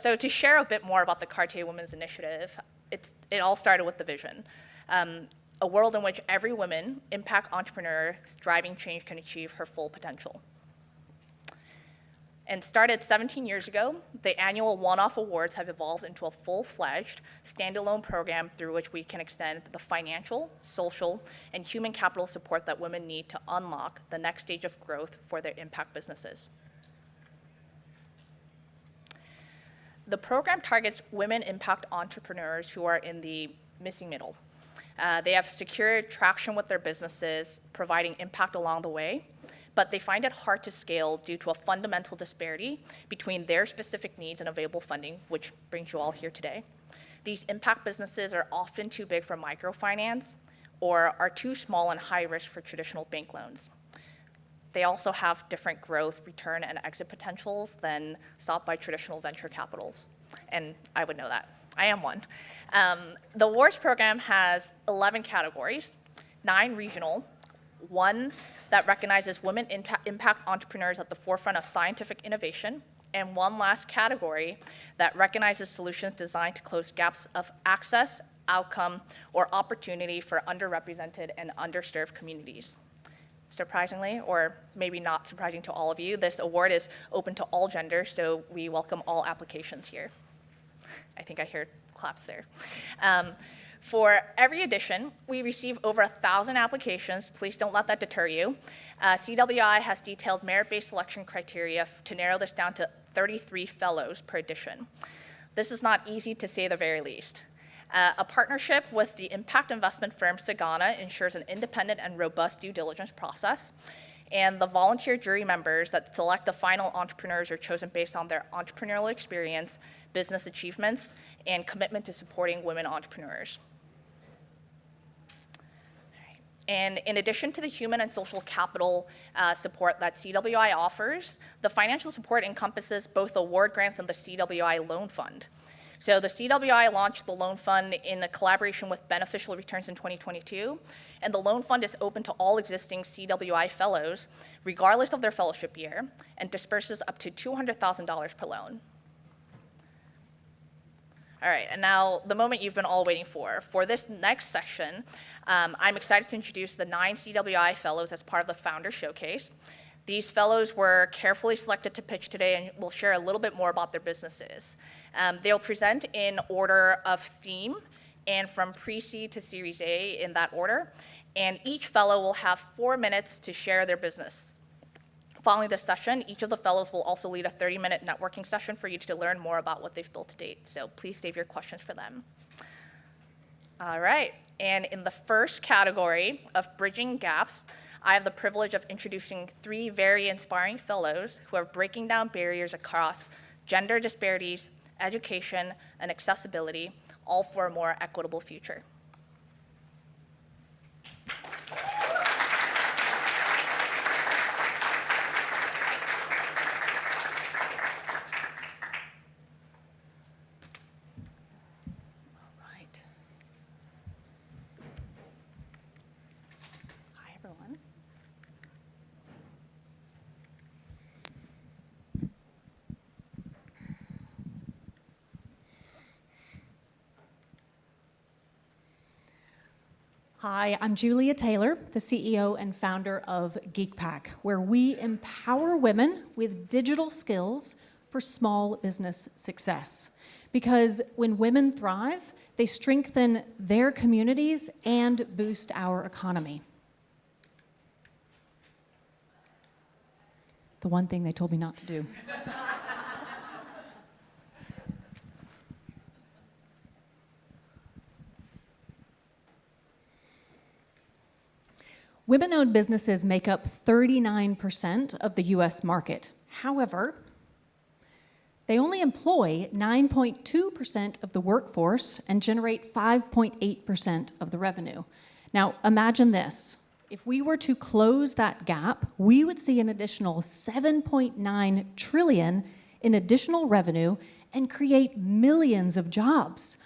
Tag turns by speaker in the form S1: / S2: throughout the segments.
S1: So to share a bit more about the Cartier Women's Initiative, it all started with the vision. A world in which every woman, impact entrepreneur, driving change can achieve her full potential. And started 17 years ago, the annual one-off awards have evolved into a full-fledged, standalone program through which we can extend the financial, social, and human capital support that women need to unlock the next stage of growth for their impact businesses. The program targets women impact entrepreneurs who are in the missing middle. They have secured traction with their businesses, providing impact along the way, but they find it hard to scale due to a fundamental disparity between their specific needs and available funding, which brings you all here today. These impact businesses are often too big for microfinance or are too small and high risk for traditional bank loans. They also have different growth, return, and exit potentials than sought by traditional venture capitals. And I would know that. I am one. The awards program has 11 categories, 9 regional, 1 that recognizes women impact entrepreneurs at the forefront of scientific innovation, and 1 last category that recognizes solutions designed to close gaps of access, outcome, or opportunity for underrepresented and underserved communities. Surprisingly, or maybe not surprising to all of you, this award is open to all genders, so we welcome all applications here. I think I heard claps there. For every edition, we receive over 1,000 applications. Please don't let that deter you. CWI has detailed merit-based selection criteria to narrow this down to 33 fellows per edition. This is not easy, to say the very least. A partnership with the impact investment firm Sagana ensures an independent and robust due diligence process, and the volunteer jury members that select the final entrepreneurs are chosen based on their entrepreneurial experience, business achievements, and commitment to supporting women entrepreneurs. And in addition to the human and social capital support that CWI offers, the financial support encompasses both award grants and the CWI Loan Fund. So the CWI launched the Loan Fund in a collaboration with Beneficial Returns in 2022, and the Loan Fund is open to all existing CWI fellows, regardless of their fellowship year, and disperses up to $200,000 per loan. All right, and now the moment you've been all waiting for. For this next session, I'm excited to introduce the 9 CWI fellows as part of the Founder Showcase. These fellows were carefully selected to pitch today and will share a little bit more about their businesses. They'll present in order of theme and from pre-seed to Series A in that order. And each fellow will have 4 minutes to share their business. Following this session, each of the fellows will also lead a 30-minute networking session for you to learn more about what they've built to date. So please save your questions for them. All right, and in the first category of bridging gaps, I have the privilege of introducing 3 very inspiring fellows who are breaking down barriers across gender disparities, education, and accessibility, all for a more equitable future.
S2: Hi, I'm Julia Taylor, the CEO and founder of GeekPack, where we empower women with digital skills for small business success. Because when women thrive, they strengthen their communities and boost our economy. The one thing they told me not to do. Women-owned businesses make up 39% of the US market. However, they only employ 9.2% of the workforce and generate 5.8% of the revenue. Now, imagine this. If we were to close that gap, we would see an additional $7.9 trillion in additional revenue and create millions of jobs.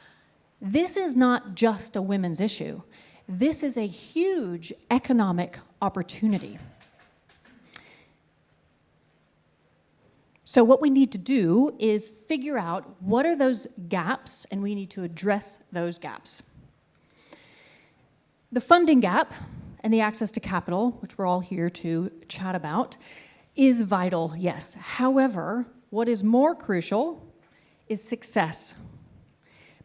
S2: This is not just a women's issue. This is a huge economic opportunity. So what we need to do is figure out what are those gaps, and we need to address those gaps. The funding gap and the access to capital, which we're all here to chat about, is vital, yes. However, what is more crucial is success.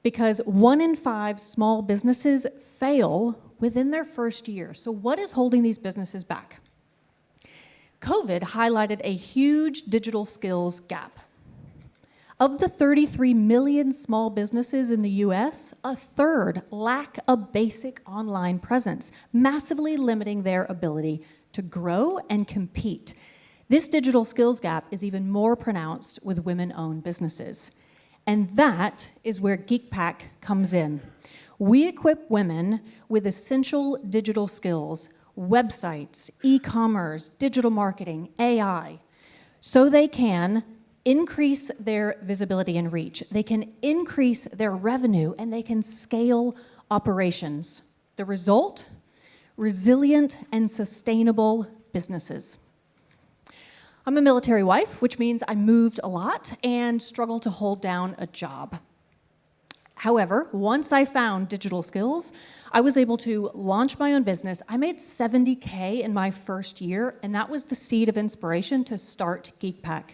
S2: Because 1 in 5 small businesses fail within their first year. So what is holding these businesses back? COVID highlighted a huge digital skills gap. Of the 33 million small businesses in the US, a third lack a basic online presence, massively limiting their ability to grow and compete. This digital skills gap is even more pronounced with women-owned businesses. And that is where GeekPack comes in. We equip women with essential digital skills, websites, e-commerce, digital marketing, AI, so they can increase their visibility and reach. They can increase their revenue, and they can scale operations. The result? Resilient and sustainable businesses. I'm a military wife, which means I moved a lot and struggled to hold down a job. However, once I found digital skills, I was able to launch my own business. I made $70K in my first year, and that was the seed of inspiration to start GeekPack.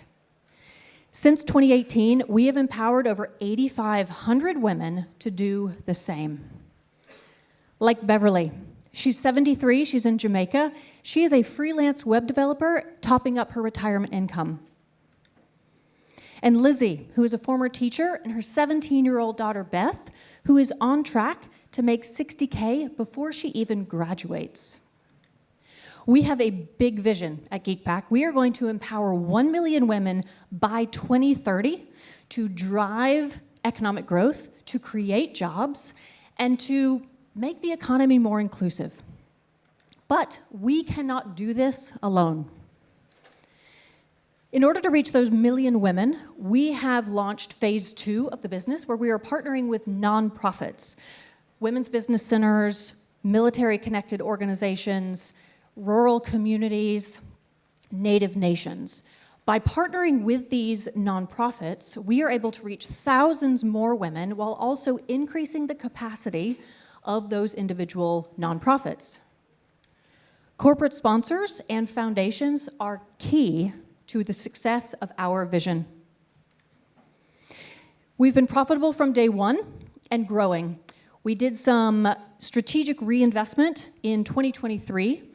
S2: Since 2018, we have empowered over 8,500 women to do the same. Like Beverly. She's 73, she's in Jamaica. She is a freelance web developer, topping up her retirement income. And Lizzie, who is a former teacher, and her 17-year-old daughter, Beth, who is on track to make $60K before she even graduates. We have a big vision at GeekPack. We are going to empower 1 million women by 2030 to drive economic growth, to create jobs, and to make the economy more inclusive. But we cannot do this alone. In order to reach those million women, we have launched phase 2 of the business, where we are partnering with nonprofits, women's business centers, military-connected organizations, rural communities, Native nations. By partnering with these nonprofits, we are able to reach thousands more women while also increasing the capacity of those individual nonprofits. Corporate sponsors and foundations are key to the success of our vision. We've been profitable from day one and growing. We did some strategic reinvestment in 2023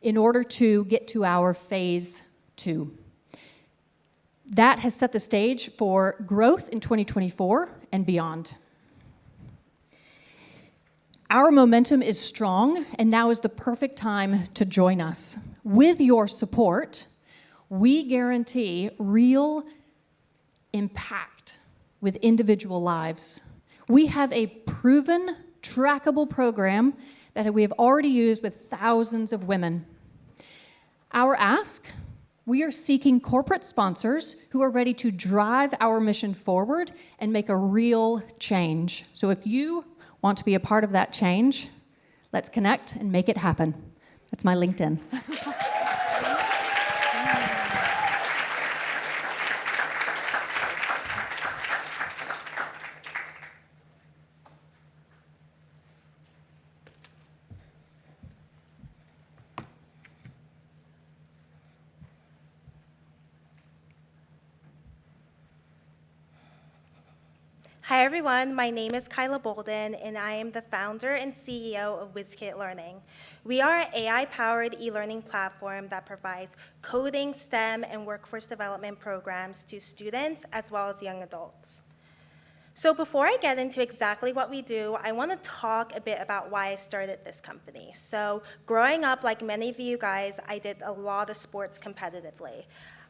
S2: in order to get to our phase 2. That has set the stage for growth in 2024 and beyond. Our momentum is strong, and now is the perfect time to join us. With your support, we guarantee real impact with individual lives. We have a proven, trackable program that we have already used with thousands of women. Our ask: we are seeking corporate sponsors who are ready to drive our mission forward and make a real change. So if you want to be a part of that change, let's connect and make it happen. That's my LinkedIn.
S3: Hi everyone, my name is Kyla Bolden, and I am the founder and CEO of WizKit Learning. We are an AI-powered e-learning platform that provides coding, STEM, and workforce development programs to students as well as young adults. So before I get into exactly what we do, I want to talk a bit about why I started this company. So growing up, like many of you guys, I did a lot of sports competitively.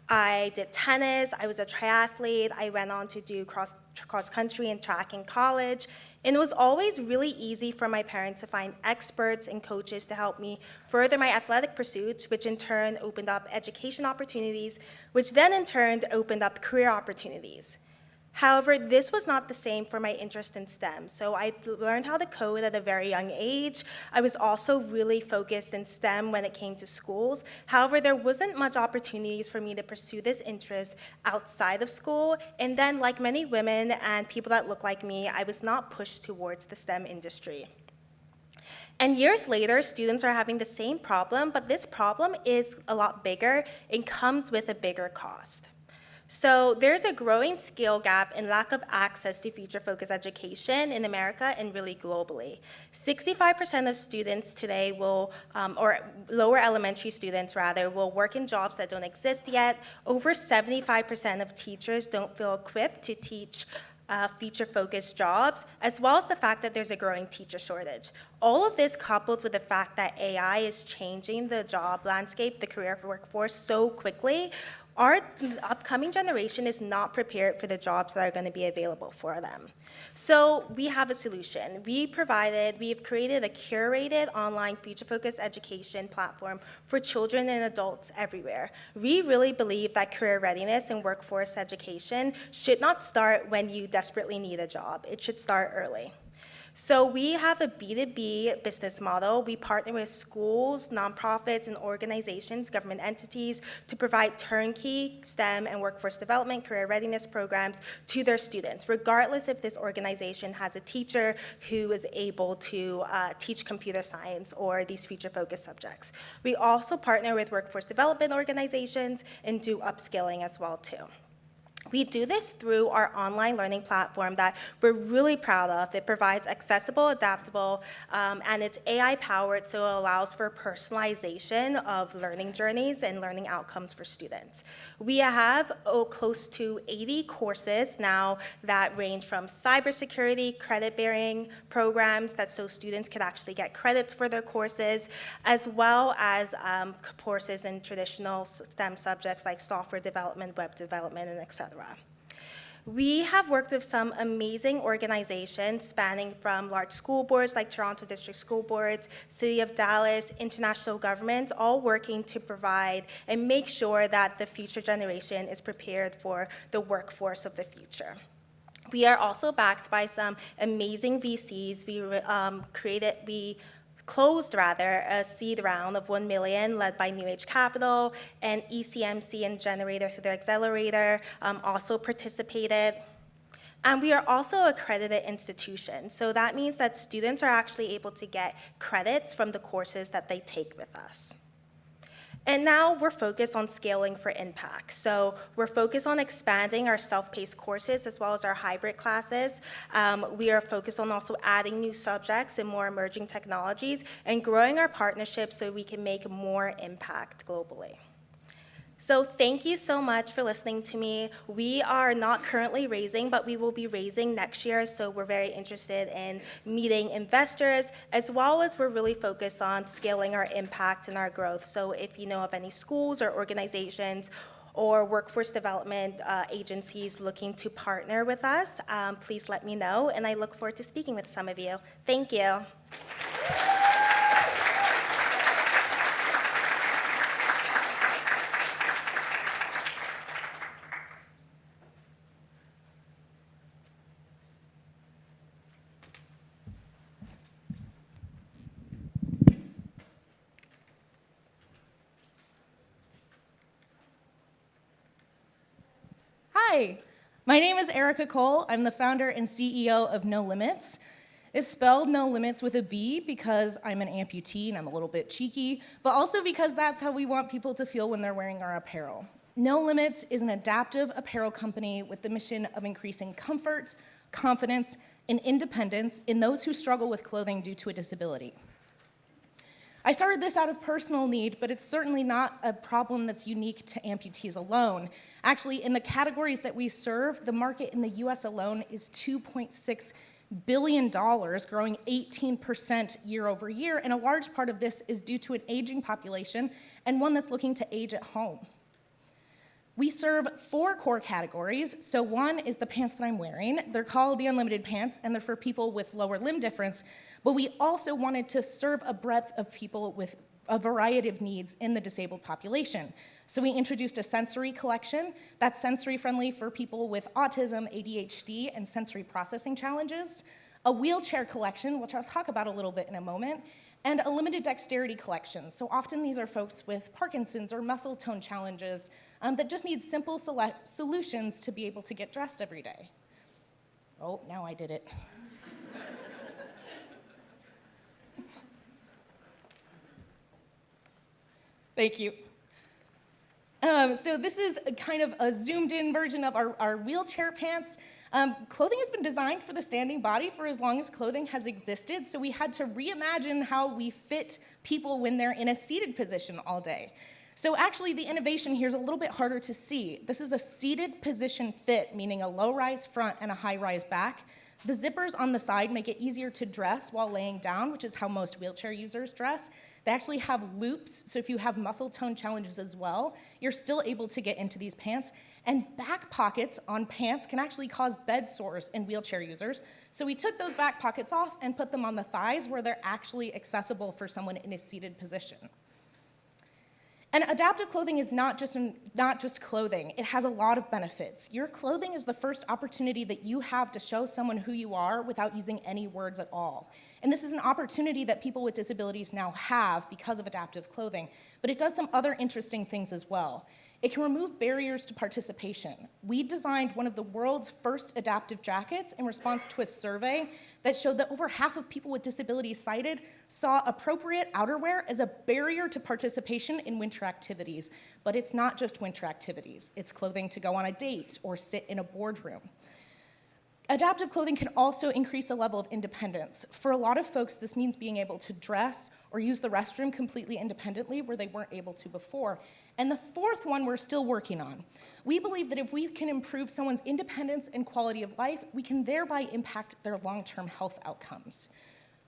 S3: I did tennis, I was a triathlete, I went on to do cross country and track in college, and it was always really easy for my parents to find experts and coaches to help me further my athletic pursuits, which in turn opened up education opportunities, which then in turn opened up career opportunities. However, this was not the same for my interest in STEM. So I learned how to code at a very young age. I was also really focused in STEM when it came to schools. However, there wasn't much opportunities for me to pursue this interest outside of school. And then, like many women and people that look like me, I was not pushed towards the STEM industry. And years later, students are having the same problem, but this problem is a lot bigger and comes with a bigger cost. So there's a growing skill gap and lack of access to future-focused education in America and really globally. 65% of students today will, or lower elementary students rather, will work in jobs that don't exist yet. Over 75% of teachers don't feel equipped to teach future-focused jobs, as well as the fact that there's a growing teacher shortage. All of this coupled with the fact that AI is changing the job landscape, the career workforce so quickly, our upcoming generation is not prepared for the jobs that are going to be available for them. So we have a solution. We've created a curated online future-focused education platform for children and adults everywhere. We really believe that career readiness and workforce education should not start when you desperately need a job. It should start early. So we have a B2B business model. We partner with schools, nonprofits, and organizations, government entities, to provide turnkey STEM and workforce development, career readiness programs to their students, regardless if this organization has a teacher who is able to teach computer science or these future-focused subjects. We also partner with workforce development organizations and do upskilling as well, too. We do this through our online learning platform that we're really proud of. It provides accessible, adaptable, and it's AI-powered, so it allows for personalization of learning journeys and learning outcomes for students. We have close to 80 courses now that range from cybersecurity, credit-bearing programs so students could actually get credits for their courses, as well as courses in traditional STEM subjects like software development, web development, and et cetera. We have worked with some amazing organizations spanning from large school boards like Toronto District School Boards, City of Dallas, international governments, all working to provide and make sure that the future generation is prepared for the workforce of the future. We are also backed by some amazing VCs. We closed a seed round of $1 million led by New Age Capital, and ECMC and Generator through their accelerator also participated. And we are also an accredited institution, so that means that students are actually able to get credits from the courses that they take with us. And now we're focused on scaling for impact. So we're focused on expanding our self-paced courses as well as our hybrid classes. We are focused on also adding new subjects and more emerging technologies and growing our partnerships so we can make more impact globally. So thank you so much for listening to me. We are not currently raising, but we will be raising next year, so we're very interested in meeting investors, as well as we're really focused on scaling our impact and our growth. So if you know of any schools or organizations or workforce development agencies looking to partner with us, please let me know, and I look forward to speaking with some of you. Thank you.
S4: Hi, my name is Erica Cole. I'm the founder and CEO of No Limits. It's spelled No Limits with a B because I'm an amputee and I'm a little bit cheeky, but also because that's how we want people to feel when they're wearing our apparel. No Limits is an adaptive apparel company with the mission of increasing comfort, confidence, and independence in those who struggle with clothing due to a disability. I started this out of personal need, but it's certainly not a problem that's unique to amputees alone. Actually, in the categories that we serve, the market in the US alone is $2.6 billion, growing 18% year over year, and a large part of this is due to an aging population and one that's looking to age at home. We serve 4 core categories. So one is the pants that I'm wearing. They're called the unlimited pants, and they're for people with lower limb difference. But we also wanted to serve a breadth of people with a variety of needs in the disabled population. So we introduced a sensory collection that's sensory friendly for people with autism, ADHD, and sensory processing challenges, a wheelchair collection, which I'll talk about a little bit in a moment, and a limited dexterity collection. So often these are folks with Parkinson's or muscle tone challenges that just need simple solutions to be able to get dressed every day. Oh, now I did it. Thank you. So this is a kind of a zoomed-in version of our wheelchair pants. Clothing has been designed for the standing body for as long as clothing has existed, so we had to reimagine how we fit people when they're in a seated position all day. So actually, the innovation here is a little bit harder to see. This is a seated position fit, meaning a low-rise front and a high-rise back. The zippers on the side make it easier to dress while laying down, which is how most wheelchair users dress. They actually have loops, so if you have muscle tone challenges as well, you're still able to get into these pants. And back pockets on pants can actually cause bed sores in wheelchair users. So we took those back pockets off and put them on the thighs where they're actually accessible for someone in a seated position. And adaptive clothing is not just clothing. It has a lot of benefits. Your clothing is the first opportunity that you have to show someone who you are without using any words at all. And this is an opportunity that people with disabilities now have because of adaptive clothing. But it does some other interesting things as well. It can remove barriers to participation. We designed one of the world's first adaptive jackets in response to a survey that showed that over half of people with disabilities cited saw appropriate outerwear as a barrier to participation in winter activities. But it's not just winter activities. It's clothing to go on a date or sit in a boardroom. Adaptive clothing can also increase a level of independence. For a lot of folks, this means being able to dress or use the restroom completely independently where they weren't able to before. And the fourth one we're still working on. We believe that if we can improve someone's independence and quality of life, we can thereby impact their long-term health outcomes.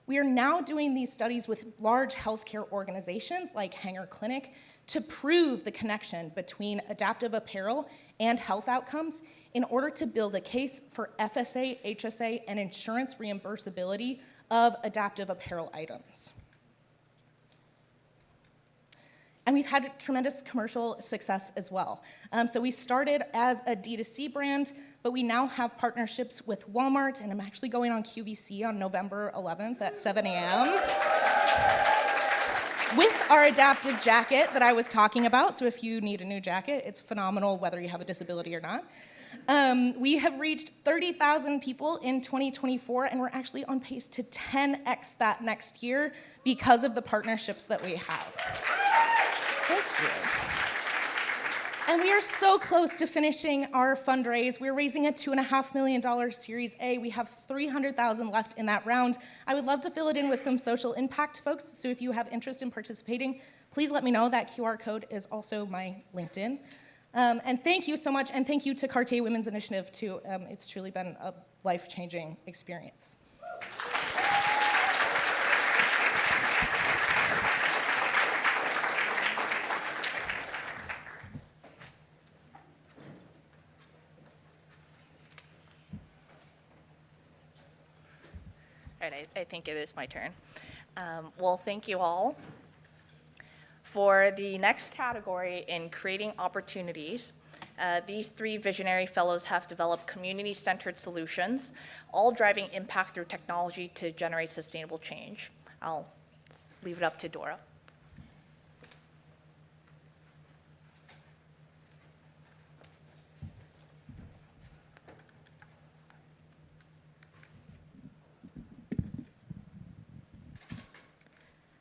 S4: We are now doing these studies with large healthcare organizations like Hanger Clinic to prove the connection between adaptive apparel and health outcomes in order to build a case for FSA, HSA, and insurance reimbursability of adaptive apparel items. And we've had tremendous commercial success as well. So we started as a D2C brand, but we now have partnerships with Walmart, and I'm actually going on QVC on November 11th at 7 a.m. with our adaptive jacket that I was talking about. So if you need a new jacket, it's phenomenal whether you have a disability or not. We have reached 30,000 people in 2024, and we're actually on pace to 10x that next year because of the partnerships that we have. Thank you. And we are so close to finishing our fundraise. We're raising a $2.5 million Series A. We have $300,000 left in that round. I would love to fill it in with some social impact folks, so if you have interest in participating, please let me know. That QR code is also my LinkedIn. And thank you so much, and thank you to Cartier Women's Initiative, too. It's truly been a life-changing experience.
S1: All right, I think it is my turn. Well, thank you all. For the next category in creating opportunities, these three visionary fellows have developed community-centered solutions, all driving impact through technology to generate sustainable change. I'll leave it up to Dora.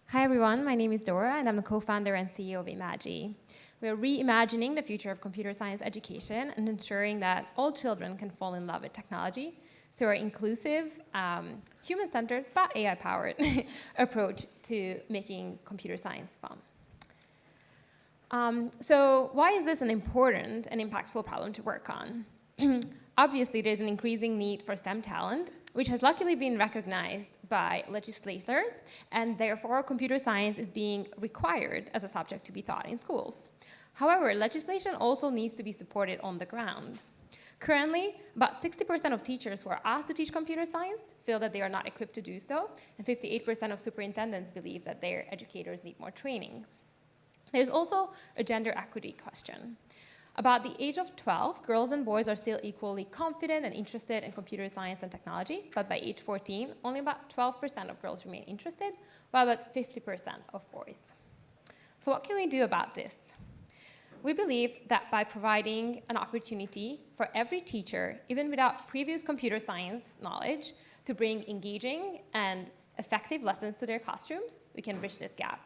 S5: Hi everyone, my name is Dora and I'm the co-founder and CEO of Imagi. We are reimagining the future of computer science education and ensuring that all children can fall in love with technology through our inclusive, human-centered, but AI-powered approach to making computer science fun. So why is this an important and impactful problem to work on? Obviously, there's an increasing need for STEM talent, which has luckily been recognized by legislators, and therefore computer science is being required as a subject to be taught in schools. However, legislation also needs to be supported on the ground. Currently, about 60% of teachers who are asked to teach computer science feel that they are not equipped to do so, and 58% of superintendents believe that their educators need more training. There's also a gender equity question. About the age of 12, girls and boys are still equally confident and interested in computer science and technology, but by age 14, only about 12% of girls remain interested, while about 50% of boys. So what can we do about this? We believe that by providing an opportunity for every teacher, even without previous computer science knowledge, to bring engaging and effective lessons to their classrooms, we can bridge this gap.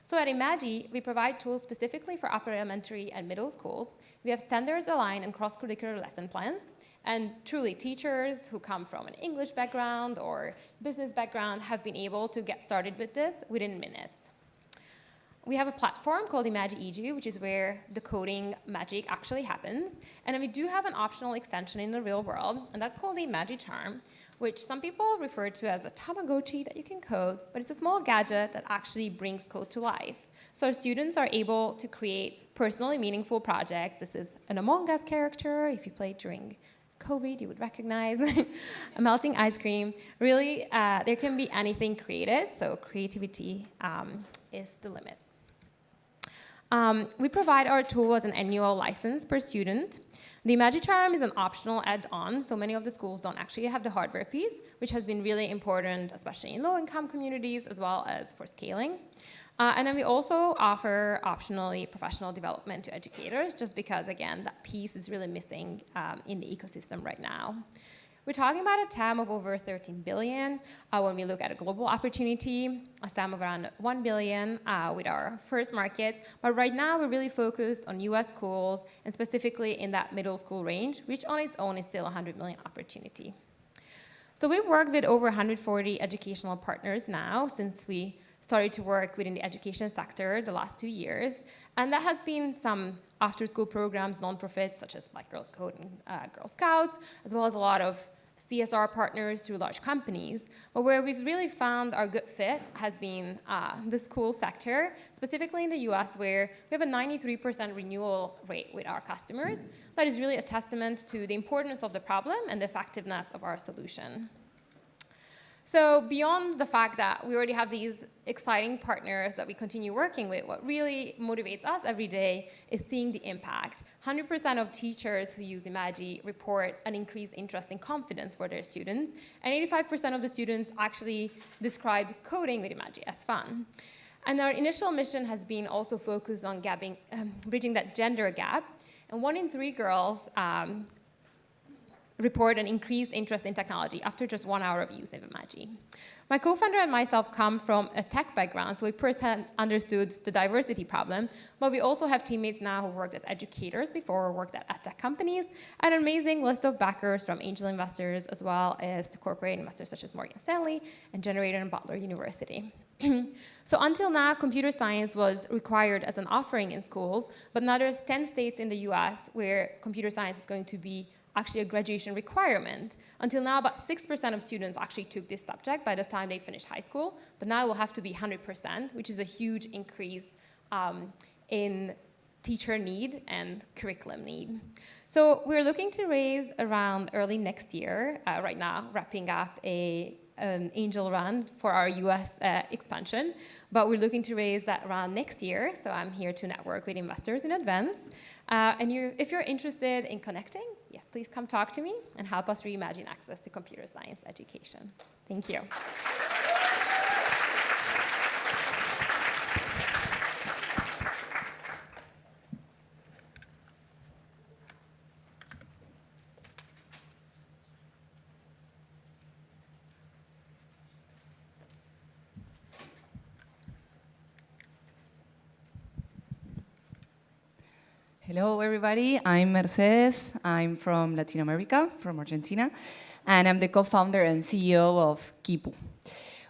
S5: So at Imagi, we provide tools specifically for upper elementary and middle schools. We have standards-aligned and cross-curricular lesson plans, and truly teachers who come from an English background or business background have been able to get started with this within minutes. We have a platform called imagi, which is where the coding magic actually happens. And then we do have an optional extension in the real world, and that's called the Imagi Charm, which some people refer to as a Tamagotchi that you can code, but it's a small gadget that actually brings code to life. So our students are able to create personally meaningful projects. This is an Among Us character. If you played during COVID, you would recognize a melting ice cream. Really, there can be anything created, so creativity is the limit. We provide our tool as an annual license per student. The Imagi Charm is an optional add-on, so many of the schools don't actually have the hardware piece, which has been really important, especially in low-income communities, as well as for scaling. And then we also offer optionally professional development to educators, just because, again, that piece is really missing in the ecosystem right now. We're talking about a TAM of over 13 billion when we look at a global opportunity, a TAM of around 1 billion with our first market. But right now, we're really focused on US schools, and specifically in that middle school range, which on its own is still a 100 million opportunity. So we've worked with over 140 educational partners now since we started to work within the education sector the last 2 years. And that has been some after-school programs, nonprofits such as Black Girls Code and Girl Scouts, as well as a lot of CSR partners through large companies. But where we've really found our good fit has been the school sector, specifically in the US, where we have a 93% renewal rate with our customers. That is really a testament to the importance of the problem and the effectiveness of our solution. So beyond the fact that we already have these exciting partners that we continue working with, what really motivates us every day is seeing the impact. 100% of teachers who use Imagi report an increased interest and confidence for their students, and 85% of the students actually describe coding with Imagi as fun. And our initial mission has been also focused on bridging that gender gap, and 1 in 3 girls report an increased interest in technology after just 1 hour of use of Imagi. My co-founder and myself come from a tech background, so we first understood the diversity problem, but we also have teammates now who worked as educators before or worked at tech companies, and an amazing list of backers from angel investors as well as to corporate investors such as Morgan Stanley and Generator and Butler University. So until now, computer science was required as an offering in schools, but now there's 10 states in the US where computer science is going to be actually a graduation requirement. Until now, about 6% of students actually took this subject by the time they finished high school, but now it will have to be 100%, which is a huge increase in teacher need and curriculum need. So we're looking to raise around early next year, right now wrapping up an angel round for our US expansion, but we're looking to raise that around next year, so I'm here to network with investors in advance. And if you're interested in connecting, yeah, please come talk to me and help us reimagine access to computer science education. Thank you.
S6: Hello, everybody. I'm Mercedes. I'm from Latin America, from Argentina, and I'm the co-founder and CEO of Quipu.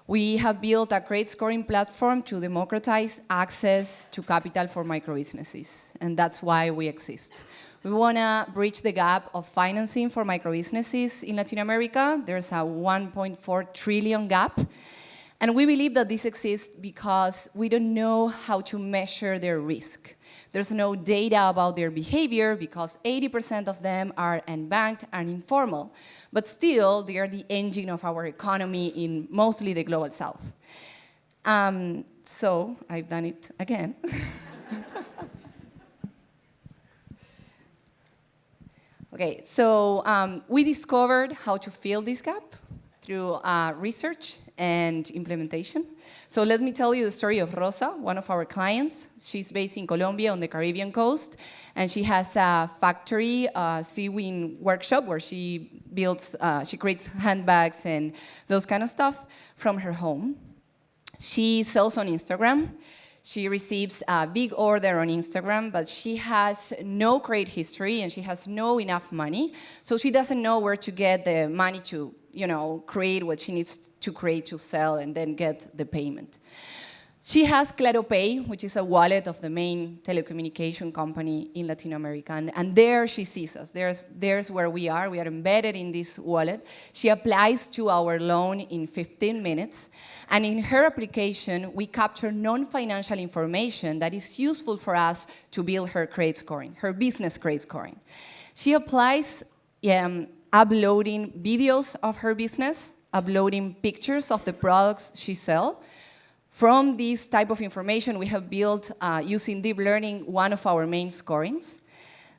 S6: We have built a credit scoring platform to democratize access to capital for microbusinesses, and that's why we exist. We want to bridge the gap of financing for microbusinesses in Latin America. There's a 1.4 trillion gap, And we believe that this exists because we don't know how to measure their risk. There's no data about their behavior because 80% of them are unbanked and informal. But still, they are the engine of our economy in mostly the global south. So I've done it again. Okay, so we discovered how to fill this gap through research and implementation. So let me tell you the story of Rosa, one of our clients. She's based in Colombia on the Caribbean coast, and she has a factory, sewing workshop where she builds, she creates handbags and those kind of stuff from her home. She sells on Instagram. She receives a big order on Instagram, but she has no credit history and she has no enough money, so she doesn't know where to get the money to, create what she needs to create to sell and then get the payment. She has Claro Pay, which is a wallet of the main telecommunication company in Latin America, and there she sees us. There's where we are. We are embedded in this wallet. She applies to our loan in 15 minutes, and in her application, we capture non-financial information that is useful for us to build her credit scoring, her business credit scoring. She applies uploading videos of her business, uploading pictures of the products she sells. From this type of information, we have built, using deep learning, one of our main scorings.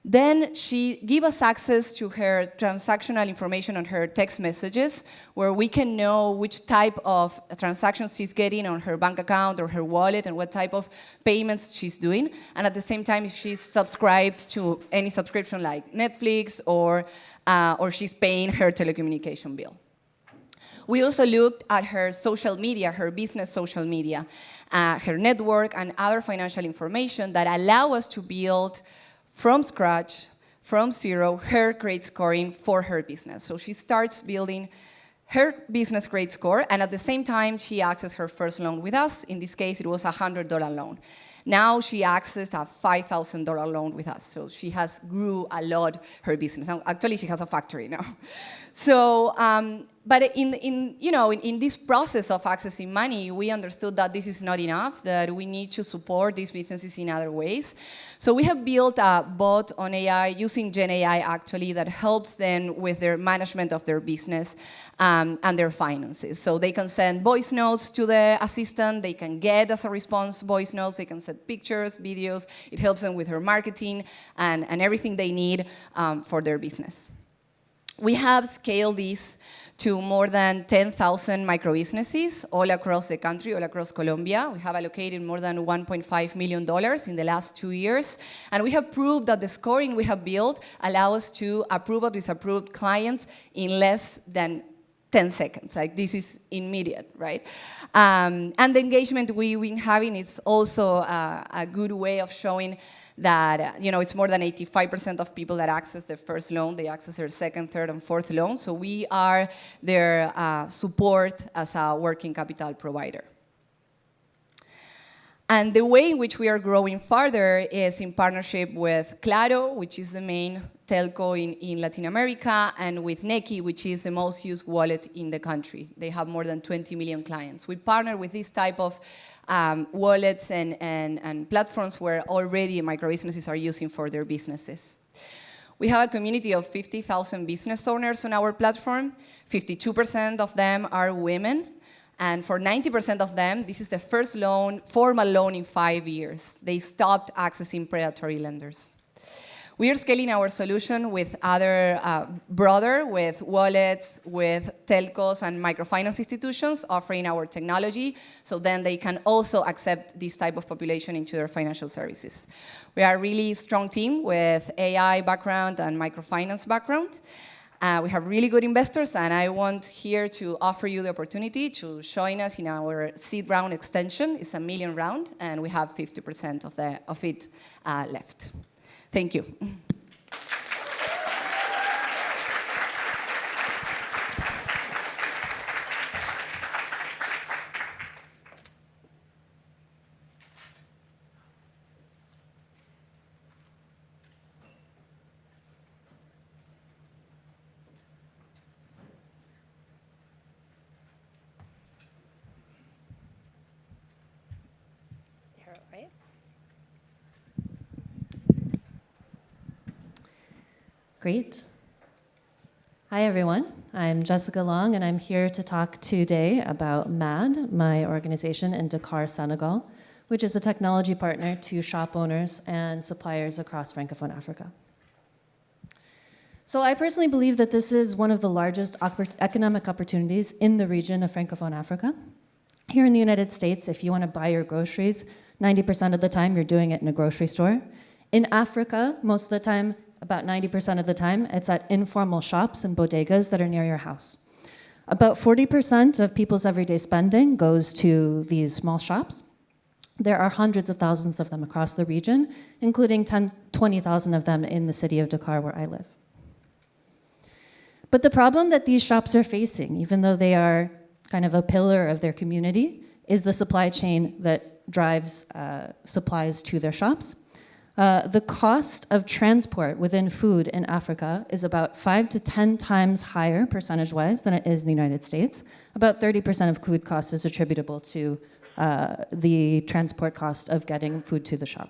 S6: Then she gives us access to her transactional information on her text messages, where we can know which type of transactions she's getting on her bank account or her wallet and what type of payments she's doing. And at the same time, if she's subscribed to any subscription like Netflix or she's paying her telecommunication bill. We also looked at her social media, her business social media, her network, and other financial information that allow us to build from scratch, from zero, her credit scoring for her business. So she starts building her business credit score, and at the same time, she accesses her first loan with us. In this case, it was a $100 loan. Now she accessed a $5,000 loan with us. So she has grew a lot her business. Now, actually, she has a factory now. So, but in this process of accessing money, we understood that this is not enough, that we need to support these businesses in other ways. So we have built a bot on AI, using Gen AI actually, that helps them with their management of their business and their finances. So they can send voice notes to the assistant, they can get as a response voice notes, they can send pictures, videos, it helps them with her marketing and everything they need for their business. We have scaled this to more than 10,000 micro-businesses all across the country, all across Colombia. We have allocated more than $1.5 million in the last 2 years. And we have proved that the scoring we have built allows us to approve or disapprove clients in less than 10 seconds. Like, this is immediate, right? And the engagement we've been having is also a good way of showing that it's more than 85% of people that access their first loan, they access their second, third, and fourth loan. So we are their support as a working capital provider. And the way in which we are growing further is in partnership with Claro, which is the main telco in Latin America, and with Nequi, which is the most used wallet in the country. They have more than 20 million clients. We partner with this type of wallets and platforms where already micro-businesses are using for their businesses. We have a community of 50,000 business owners on our platform. 52% of them are women. And for 90% of them, this is the first loan, formal loan in 5 years. They stopped accessing predatory lenders. We are scaling our solution with other broader, with wallets, with telcos and microfinance institutions offering our technology, so then they can also accept this type of population into their financial services. We are a really strong team with AI background and microfinance background. We have really good investors, and I want here to offer you the opportunity to join us in our seed round extension. It's a $1 million round, and we have 50% of it left. Thank you.
S7: Great. Hi, everyone. I'm Jessica Long, and I'm here to talk today about Maad, my organization in Dakar, Senegal, which is a technology partner to shop owners and suppliers across Francophone Africa. So I personally believe that this is one of the largest economic opportunities in the region of Francophone Africa. Here in the United States, if you want to buy your groceries, 90% of the time you're doing it in a grocery store. In Africa, most of the time, about 90% of the time, it's at informal shops and bodegas that are near your house. About 40% of people's everyday spending goes to these small shops. There are hundreds of thousands of them across the region, including 20,000 of them in the city of Dakar, where I live. But the problem that these shops are facing, even though they are kind of a pillar of their community, is the supply chain that drives supplies to their shops. The cost of transport within food in Africa is about 5 to 10 times higher percentage-wise than it is in the United States. About 30% of food cost is attributable to the transport cost of getting food to the shop.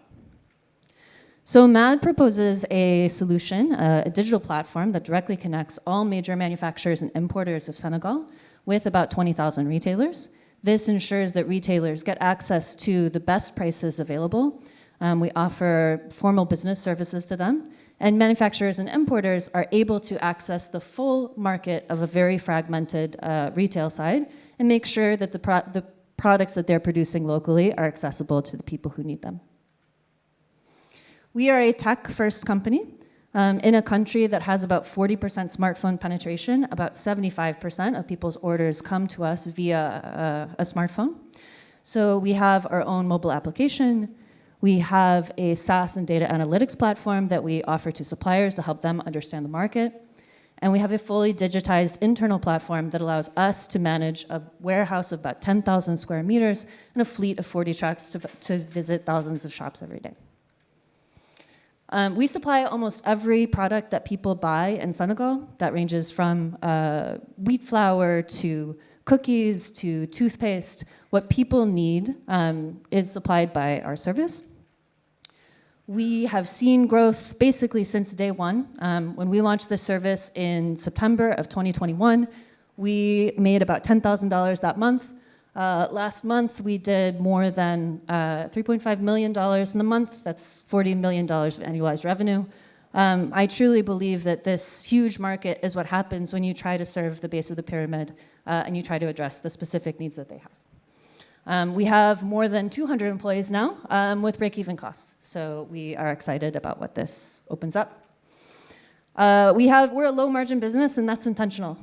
S7: So Maad proposes a solution, a digital platform that directly connects all major manufacturers and importers of Senegal with about 20,000 retailers. This ensures that retailers get access to the best prices available. We offer formal business services to them, and manufacturers and importers are able to access the full market of a very fragmented retail side and make sure that the products that they're producing locally are accessible to the people who need them. We are a tech-first company in a country that has about 40% smartphone penetration. About 75% of people's orders come to us via a smartphone. So we have our own mobile application. We have a SaaS and data analytics platform that we offer to suppliers to help them understand the market. And we have a fully digitized internal platform that allows us to manage a warehouse of about 10,000 square meters and a fleet of 40 trucks to visit thousands of shops every day. We supply almost every product that people buy in Senegal. That ranges from wheat flour to cookies to toothpaste. What people need is supplied by our service. We have seen growth basically since day one. When we launched this service in September of 2021, we made about $10,000 that month. Last month, we did more than $3.5 million in the month. That's $40 million of annualized revenue. I truly believe that this huge market is what happens when you try to serve the base of the pyramid and you try to address the specific needs that they have. We have more than 200 employees now with break-even costs, so we are excited about what this opens up. We're a low-margin business, and that's intentional.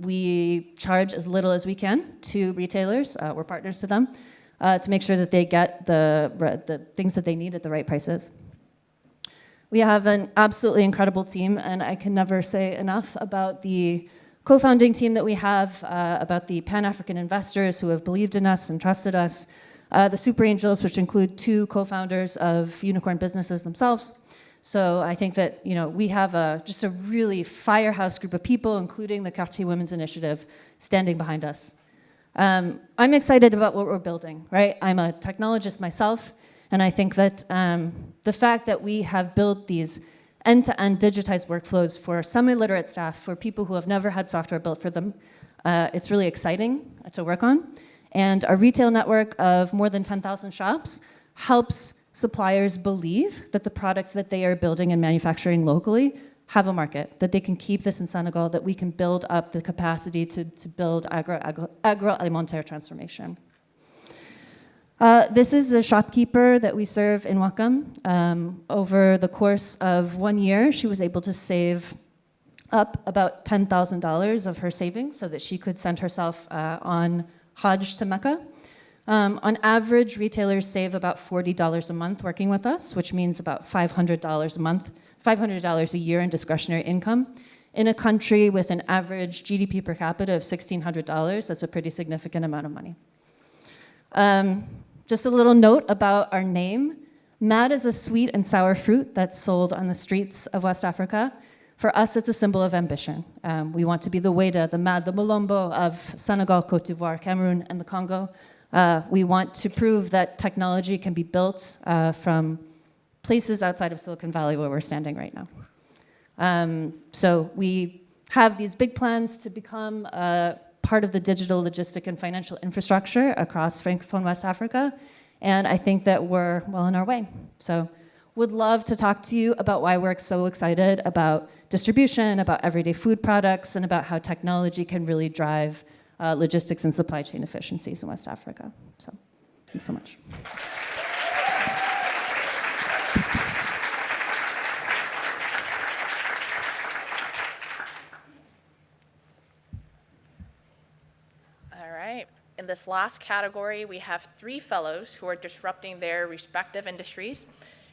S7: We charge as little as we can to retailers. We're partners to them to make sure that they get the things that they need at the right prices. We have an absolutely incredible team, and I can never say enough about the co-founding team that we have, about the Pan-African investors who have believed in us and trusted us, the super angels, which include 2 co-founders of unicorn businesses themselves. So I think that we have just a really firehouse group of people, including the Cartier Women's Initiative, standing behind us. I'm excited about what we're building, right? I'm a technologist myself, and I think that the fact that we have built these end-to-end digitized workflows for semi-literate staff, for people who have never had software built for them, it's really exciting to work on. And our retail network of more than 10,000 shops helps suppliers believe that the products that they are building and manufacturing locally have a market, that they can keep this in Senegal, that we can build up the capacity to build agroalimentaire transformation. This is a shopkeeper that we serve in Wakam. Over the course of 1 year, she was able to save up about $10,000 of her savings so that she could send herself on Hajj to Mecca. On average, retailers save about $40 a month working with us, which means about $500 a month, $500 a year in discretionary income. In a country with an average GDP per capita of $1,600, that's a pretty significant amount of money. Just a little note about our name. Maad is a sweet and sour fruit that's sold on the streets of West Africa. For us, it's a symbol of ambition. We want to be the Weda, the Maad, the Molombo of Senegal, Cote d'Ivoire, Cameroon, and the Congo. We want to prove that technology can be built from places outside of Silicon Valley where we're standing right now. So we have these big plans to become part of the digital logistic and financial infrastructure across Francophone West Africa, and I think that we're well on our way. So would love to talk to you about why we're so excited about distribution, about everyday food products, and about how technology can really drive logistics and supply chain efficiencies in West Africa. So thanks so much.
S1: All right. In this last category, we have 3 fellows who are disrupting their respective industries,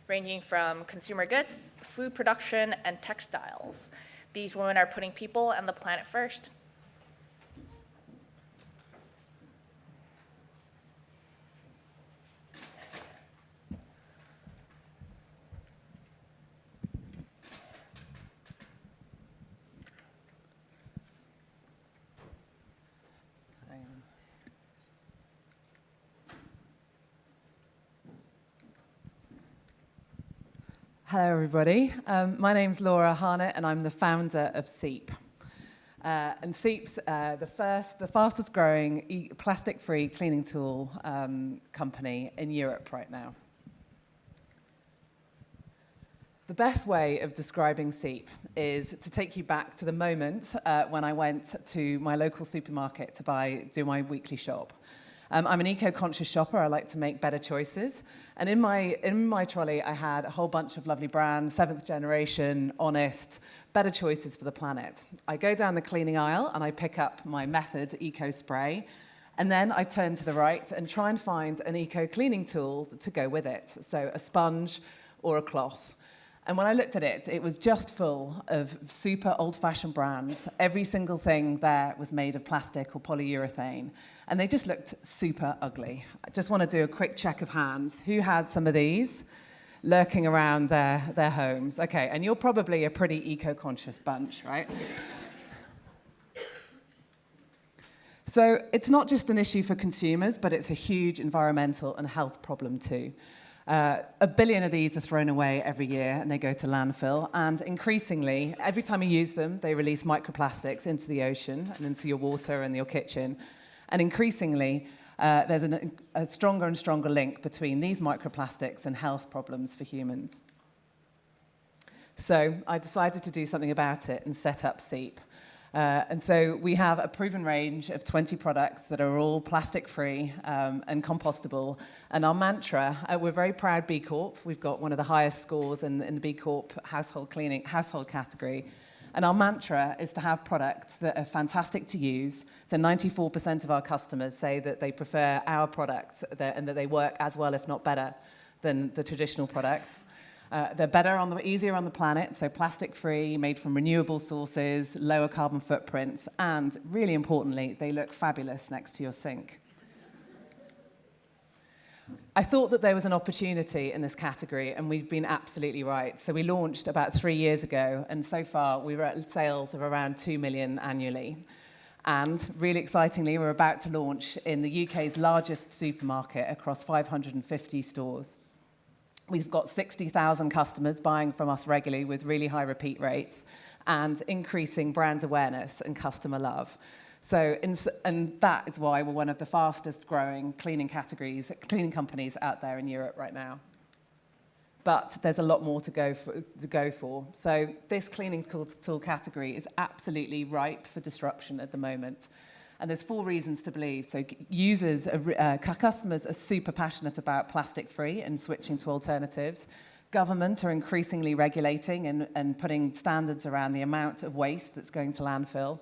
S1: ranging from consumer goods, food production, and textiles. These women are putting people and the planet first.
S8: Hello, everybody. My name's Laura Harnett, and I'm the founder of Seep. And Seep's the fastest growing plastic-free cleaning tool company in Europe right now. The best way of describing Seep is to take you back to the moment when I went to my local supermarket to do my weekly shop. I'm an eco-conscious shopper. I like to make better choices. And in my trolley, I had a whole bunch of lovely brands, 7th generation, honest, better choices for the planet. I go down the cleaning aisle and I pick up my Method Eco Spray. And then I turn to the right and try and find an eco-cleaning tool to go with it. So a sponge or a cloth. And when I looked at it, it was just full of super old-fashioned brands. Every single thing there was made of plastic or polyurethane. And they just looked super ugly. I just want to do a quick check of hands. Who has some of these lurking around their homes? Okay, and you're probably a pretty eco-conscious bunch, right? So it's not just an issue for consumers, but it's a huge environmental and health problem too. 1 billion of these are thrown away every year and they go to landfill. And increasingly, every time you use them, they release microplastics into the ocean and into your water and your kitchen. And increasingly, there's a stronger and stronger link between these microplastics and health problems for humans. So I decided to do something about it and set up Seep. And so we have a proven range of 20 products that are all plastic-free and compostable. And our mantra, we're very proud B Corp. We've got one of the highest scores in the B Corp household category. And our mantra is to have products that are fantastic to use. So 94% of our customers say that they prefer our products and that they work as well, if not better, than the traditional products. They're easier on the planet, so plastic-free, made from renewable sources, lower carbon footprints, and really importantly, they look fabulous next to your sink. I thought that there was an opportunity in this category, and we've been absolutely right. So we launched about 3 years ago, and so far we were at sales of around 2 million annually. And really excitingly, we're about to launch in the UK's largest supermarket across 550 stores. We've got 60,000 customers buying from us regularly with really high repeat rates and increasing brand awareness and customer love. And that is why we're one of the fastest growing cleaning companies out there in Europe right now. But there's a lot more to go for. So this cleaning tool category is absolutely ripe for disruption at the moment. And there's 4 reasons to believe. So customers are super passionate about plastic-free and switching to alternatives. Government are increasingly regulating and putting standards around the amount of waste that's going to landfill.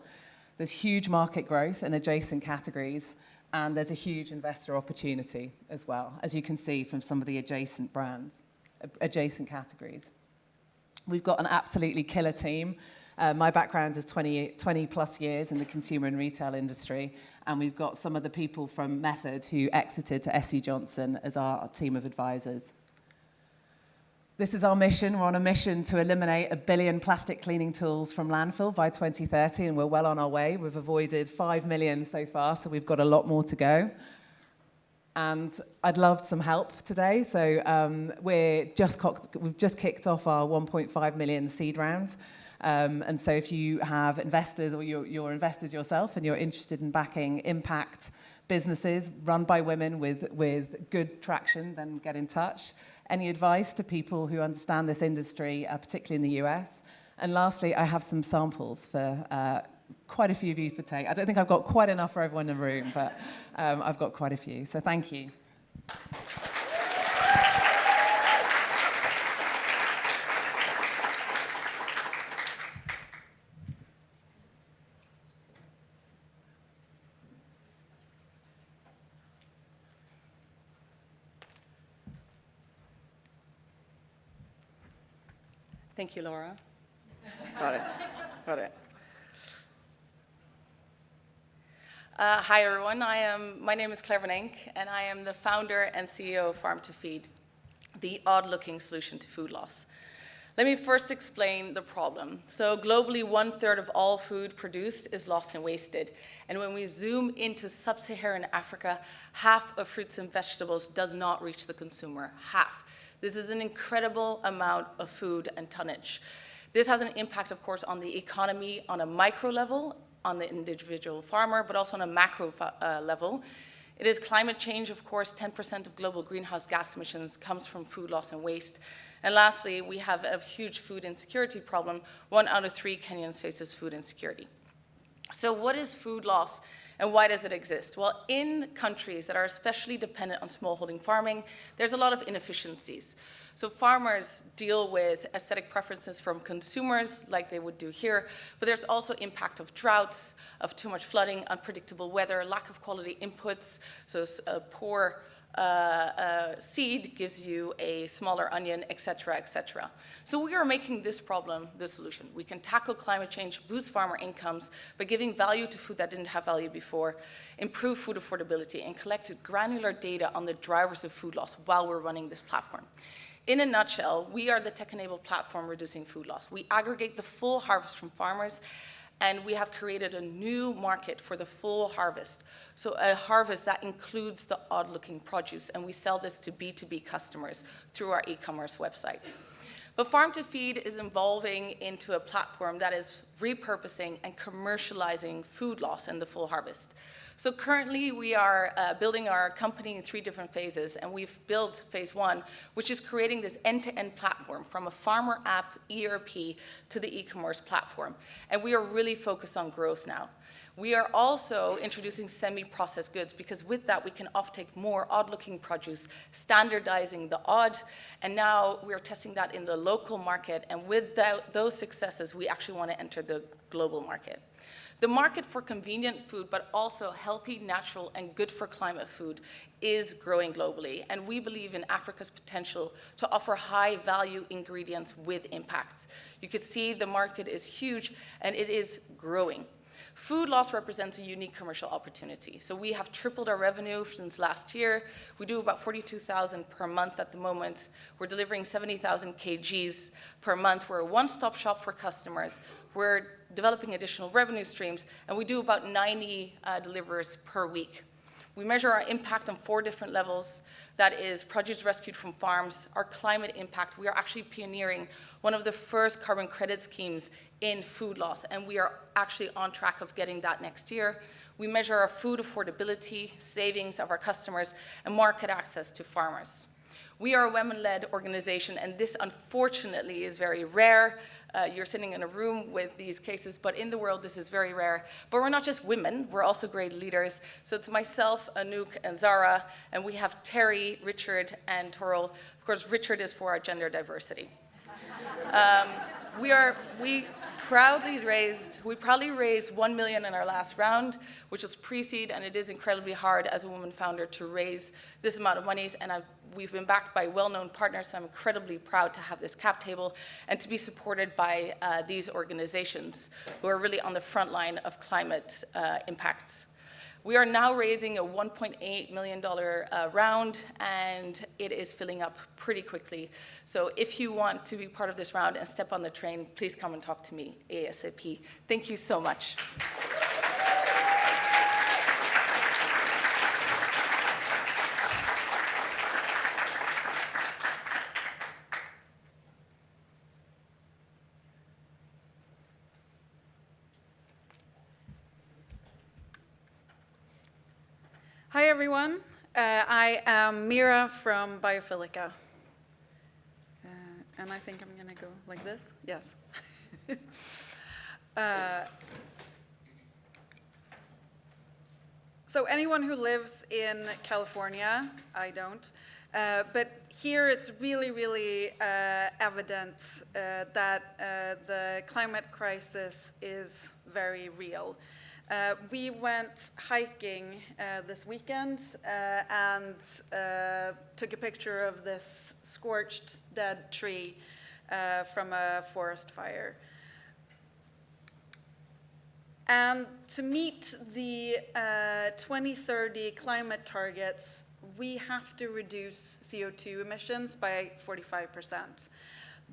S8: There's huge market growth in adjacent categories, and there's a huge investor opportunity as well, as you can see from some of the adjacent categories. We've got an absolutely killer team. My background is 20 plus years in the consumer and retail industry, and we've got some of the people from Method who exited to SC Johnson as our team of advisors. This is our mission. We're on a mission to eliminate 1 billion plastic cleaning tools from landfill by 2030, and we're well on our way. We've avoided 5 million so far, so we've got a lot more to go. And I'd love some help today. So we've just kicked off our 1.5 million seed round. And so if you have investors or you're investors yourself and you're interested in backing impact businesses run by women with good traction, then get in touch. Any advice to people who understand this industry, particularly in the US? And lastly, I have some samples for quite a few of you to take. I don't think I've got quite enough for everyone in the room, but I've got quite a few. So thank you.
S9: Thank you, Laura. Got it. Hi, everyone. My name is Claire Van Enck, and I am the founder and CEO of Farm to Feed, the odd-looking solution to food loss. Let me first explain the problem. So globally, 1/3 of all food produced is lost and wasted. And when we zoom into sub-Saharan Africa, half of fruits and vegetables does not reach the consumer, half. This is an incredible amount of food and tonnage. This has an impact, of course, on the economy on a micro level, on the individual farmer, but also on a macro level. It is climate change, of course. 10% of global greenhouse gas emissions comes from food loss and waste. And lastly, we have a huge food insecurity problem. 1 out of 3 Kenyans faces food insecurity. So what is food loss and why does it exist? Well, in countries that are especially dependent on smallholding farming, there's a lot of inefficiencies. So farmers deal with aesthetic preferences from consumers like they would do here, but there's also impact of droughts, of too much flooding, unpredictable weather, lack of quality inputs, so a poor seed gives you a smaller onion, et cetera, et cetera. So we are making this problem the solution. We can tackle climate change, boost farmer incomes by giving value to food that didn't have value before, improve food affordability, and collect granular data on the drivers of food loss while we're running this platform. In a nutshell, we are the tech-enabled platform reducing food loss. We aggregate the full harvest from farmers, and we have created a new market for the full harvest. So a harvest that includes the odd-looking produce, and we sell this to B2B customers through our e-commerce website. But Farm to Feed is evolving into a platform that is repurposing and commercializing food loss in the full harvest. So currently we are building our company in 3 different phases, and we've built phase 1, which is creating this end-to-end platform from a farmer app, ERP, to the e-commerce platform. And we are really focused on growth now. We are also introducing semi-processed goods because with that we can offtake more odd-looking produce, standardizing the odd, and now we're testing that in the local market, and with those successes we actually want to enter the global market. The market for convenient food, but also healthy, natural, and good for climate food is growing globally, and we believe in Africa's potential to offer high-value ingredients with impacts. You can see the market is huge, and it is growing. Food loss represents a unique commercial opportunity. So we have tripled our revenue since last year. We do about 42,000 per month at the moment. We're delivering 70,000 kgs per month. We're a one-stop shop for customers. We're developing additional revenue streams, and we do about 90 deliveries per week. We measure our impact on 4 different levels. That is produce rescued from farms, our climate impact. We are actually pioneering one of the first carbon credit schemes in food loss, and we are actually on track of getting that next year. We measure our food affordability, savings of our customers, and market access to farmers. We are a women-led organization, and this unfortunately is very rare. You're sitting in a room with these cases, but in the world this is very rare. But we're not just women, we're also great leaders. So it's myself, Anouk, and Zara, and we have Terry, Richard, and Toril. Of course, Richard is for our gender diversity. We proudly raised $1 million in our last round, which was pre-seed, and it is incredibly hard as a woman founder to raise this amount of money, and we've been backed by well-known partners, so I'm incredibly proud to have this cap table and to be supported by these organizations who are really on the front line of climate impacts. We are now raising a $1.8 million round, and it is filling up pretty quickly. So if you want to be part of this round and step on the train, please come and talk to me ASAP. Thank you so much.
S10: Hi, everyone. I am Mira from Biophilica. And I think I'm going to go like this. Yes. So anyone who lives in California, I don't, but here it's really, really evident that the climate crisis is very real. We went hiking this weekend and took a picture of this scorched dead tree from a forest fire. And to meet the 2030 climate targets, we have to reduce CO2 emissions by 45%.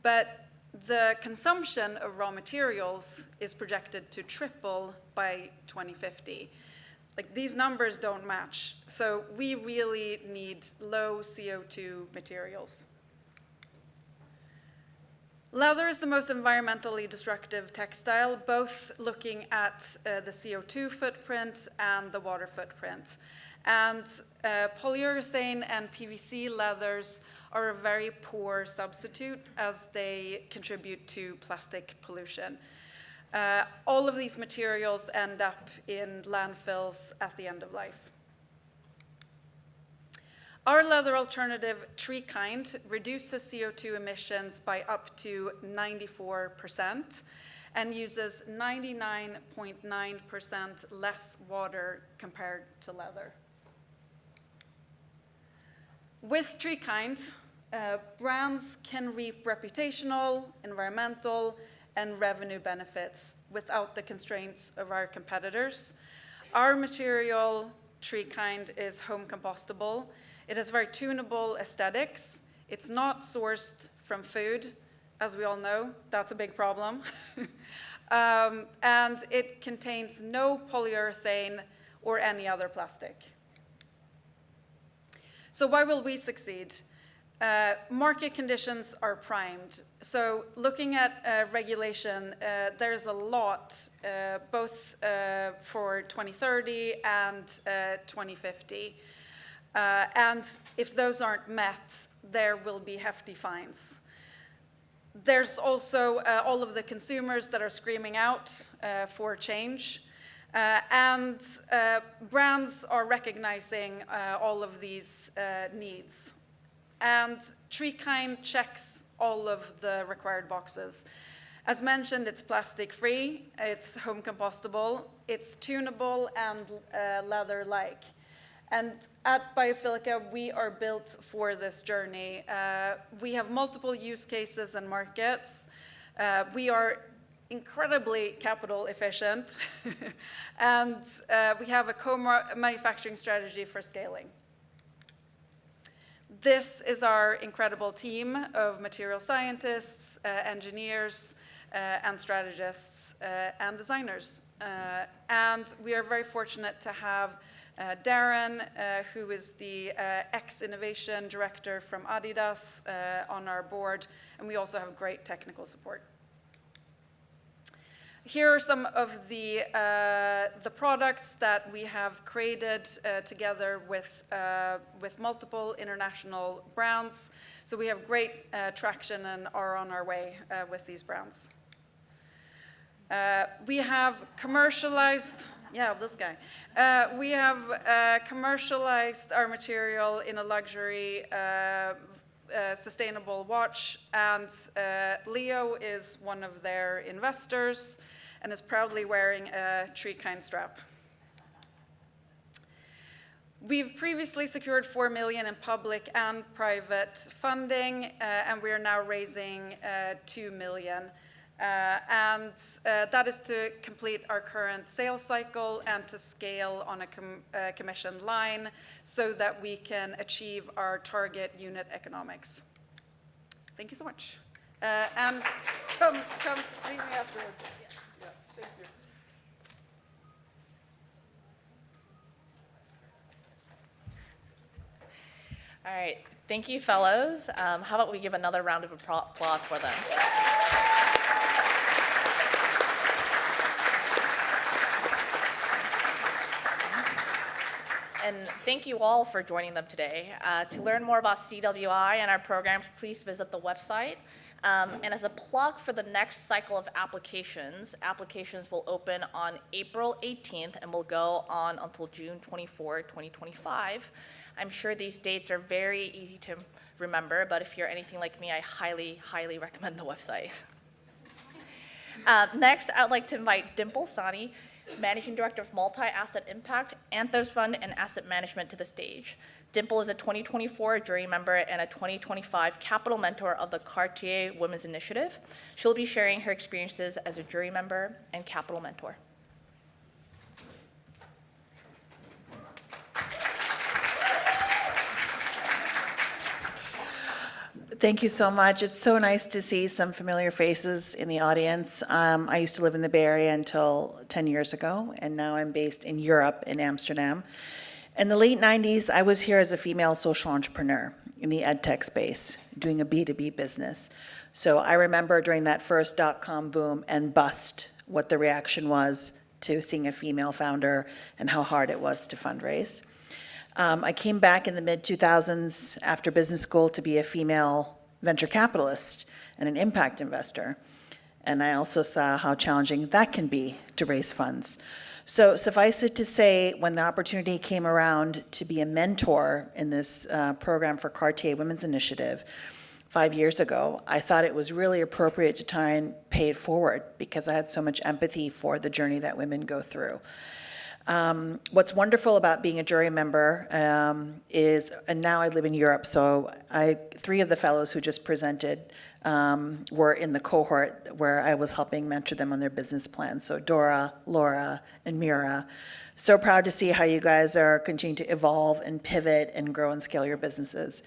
S10: But the consumption of raw materials is projected to triple by 2050. Like, these numbers don't match. So we really need low CO2 materials. Leather is the most environmentally destructive textile, both looking at the CO2 footprint and the water footprint. And polyurethane and PVC leathers are a very poor substitute as they contribute to plastic pollution. All of these materials end up in landfills at the end of life. Our leather alternative, Tree Kind, reduces CO2 emissions by up to 94% and uses 99.9% less water compared to leather. With Tree Kind, brands can reap reputational, environmental, and revenue benefits without the constraints of our competitors. Our material, Tree Kind, is home compostable. It has very tunable aesthetics. It's not sourced from food, as we all know. That's a big problem. And it contains no polyurethane or any other plastic. So why will we succeed? Market conditions are primed. So looking at regulation, there's a lot, both for 2030 and 2050. And if those aren't met, there will be hefty fines. There's also all of the consumers that are screaming out for change. And brands are recognizing all of these needs. And Tree Kind checks all of the required boxes. As mentioned, it's plastic-free, it's home compostable, it's tunable and leather-like. And at Biophilica, we are built for this journey. We have multiple use cases and markets. We are incredibly capital efficient. And we have a co-manufacturing strategy for scaling. This is our incredible team of material scientists, engineers, and strategists, and designers. And we are very fortunate to have Darren, who is the ex-innovation director from Adidas, on our board, and we also have great technical support. Here are some of the products that we have created together with multiple international brands. So we have great traction and are on our way with these brands. We have commercialized, this guy. We have commercialized our material in a luxury sustainable watch, and Leo is one of their investors and is proudly wearing a Tree Kind strap. We've previously secured $4 million in public and private funding, and we are now raising $2 million. And that is to complete our current sales cycle and to scale on a commissioned line so that we can achieve our target unit economics. Thank you so much. And come see me afterwards. Yeah, thank you.
S1: All right, thank you, fellows. How about we give another round of applause for them? And thank you all for joining them today. To learn more about CWI and our programs, please visit the website. And as a plug for the next cycle of applications will open on April 18th and will go on until June 24, 2025. I'm sure these dates are very easy to remember, but if you're anything like me, I highly, highly recommend the website. Next, I would like to invite Dimple Sani, Managing Director of Multi-Asset Impact, Anthos Fund, and Asset Management to the stage. Dimple is a 2024 jury member and a 2025 capital mentor of the Cartier Women's Initiative. She'll be sharing her experiences as a jury member and capital mentor.
S11: Thank you so much. It's so nice to see some familiar faces in the audience. I used to live in the Bay Area until 10 years ago, and now I'm based in Europe, in Amsterdam. In the late 90s, I was here as a female social entrepreneur in the ed tech space, doing a B2B business. So I remember during that first dot-com boom and bust, what the reaction was to seeing a female founder and how hard it was to fundraise. I came back in the mid-2000s after business school to be a female venture capitalist and an impact investor. And I also saw how challenging that can be to raise funds. So suffice it to say, when the opportunity came around to be a mentor in this program for Cartier Women's Initiative 5 years ago, I thought it was really appropriate to try and pay it forward because I had so much empathy for the journey that women go through. What's wonderful about being a jury member is, and now I live in Europe, so 3 of the fellows who just presented were in the cohort where I was helping mentor them on their business plans. So Dora, Laura, and Mira. So proud to see how you guys are continuing to evolve and pivot and grow and scale your businesses.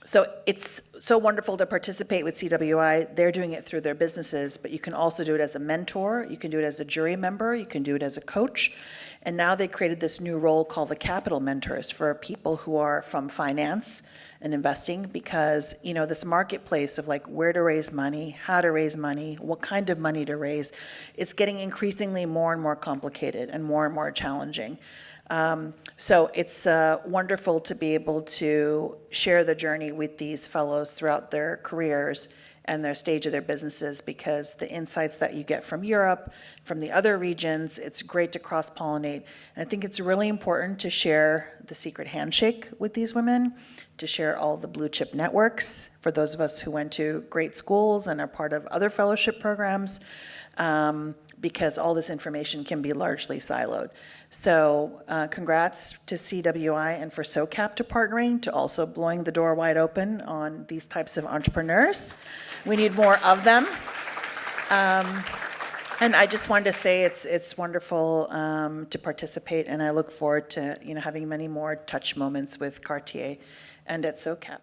S11: So it's so wonderful to participate with CWI. They're doing it through their businesses, but you can also do it as a mentor, you can do it as a jury member, you can do it as a coach. And now they created this new role called the capital mentors for people who are from finance and investing, because this marketplace of like where to raise money, how to raise money, what kind of money to raise, it's getting increasingly more and more complicated and more challenging. So it's wonderful to be able to share the journey with these fellows throughout their careers and their stage of their businesses, because the insights that you get from Europe, from the other regions, it's great to cross-pollinate. And I think it's really important to share the secret handshake with these women, to share all the blue chip networks for those of us who went to great schools and are part of other fellowship programs, because all this information can be largely siloed. So congrats to CWI and for SOCAP to partnering, to also blowing the door wide open on these types of entrepreneurs. We need more of them. And I just wanted to say it's wonderful to participate, and I look forward to having many more touch moments with Cartier and at SOCAP.